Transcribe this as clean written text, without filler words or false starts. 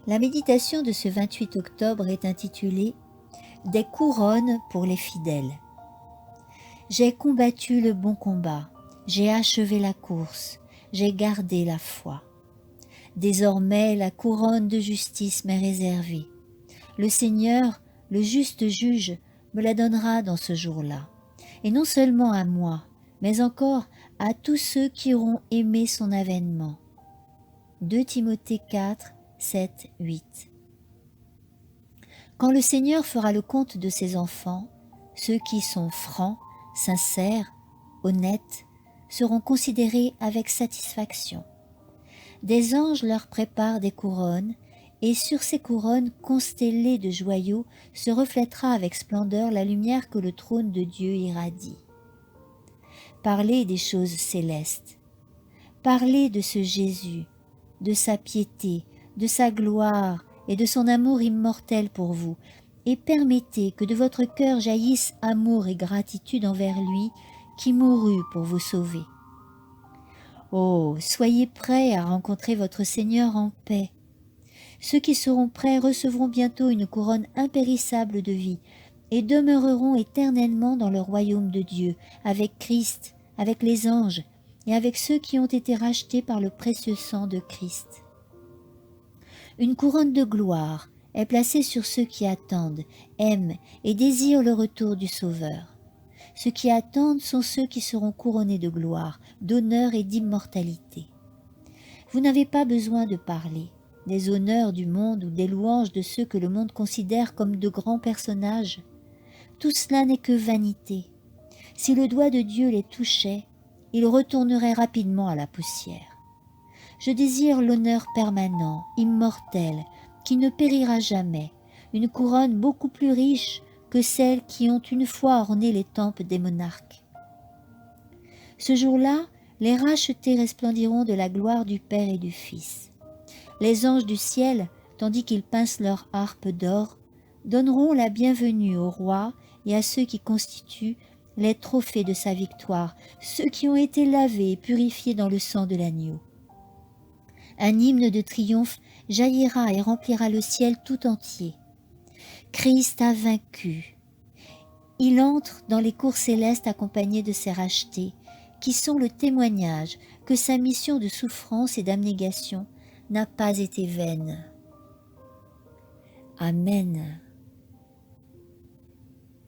La méditation de ce 28 octobre est intitulée « Des couronnes pour les fidèles ». J'ai combattu le bon combat, j'ai achevé la course, j'ai gardé la foi. Désormais la couronne de justice m'est réservée. Le Seigneur, le juste juge, me la donnera dans ce jour-là. Et non seulement à moi, mais encore à tous ceux qui auront aimé son avènement. 2 Timothée 4, 7, 8. Quand le Seigneur fera le compte de ses enfants, ceux qui sont francs, sincères, honnêtes, seront considérés avec satisfaction. Des anges leur préparent des couronnes, et sur ces couronnes constellées de joyaux se reflètera avec splendeur la lumière que le trône de Dieu irradie. Parlez des choses célestes. Parlez de ce Jésus, de sa piété, de sa gloire et de son amour immortel pour vous, et permettez que de votre cœur jaillisse amour et gratitude envers lui qui mourut pour vous sauver. Oh, soyez prêts à rencontrer votre Seigneur en paix. Ceux qui seront prêts recevront bientôt une couronne impérissable de vie et demeureront éternellement dans le royaume de Dieu, avec Christ, avec les anges et avec ceux qui ont été rachetés par le précieux sang de Christ. Une couronne de gloire est placée sur ceux qui attendent, aiment et désirent le retour du Sauveur. Ceux qui attendent sont ceux qui seront couronnés de gloire, d'honneur et d'immortalité. Vous n'avez pas besoin de parler des honneurs du monde ou des louanges de ceux que le monde considère comme de grands personnages. Tout cela n'est que vanité. Si le doigt de Dieu les touchait, ils retourneraient rapidement à la poussière. Je désire l'honneur permanent, immortel, qui ne périra jamais, une couronne beaucoup plus riche que celles qui ont une fois orné les temples des monarques. Ce jour-là, les rachetés resplendiront de la gloire du Père et du Fils. Les anges du ciel, tandis qu'ils pincent leur harpe d'or, donneront la bienvenue au roi et à ceux qui constituent les trophées de sa victoire, ceux qui ont été lavés et purifiés dans le sang de l'agneau. Un hymne de triomphe jaillira et remplira le ciel tout entier. Christ a vaincu. Il entre dans les cours célestes accompagné de ses rachetés, qui sont le témoignage que sa mission de souffrance et d'abnégation n'a pas été vaine. Amen.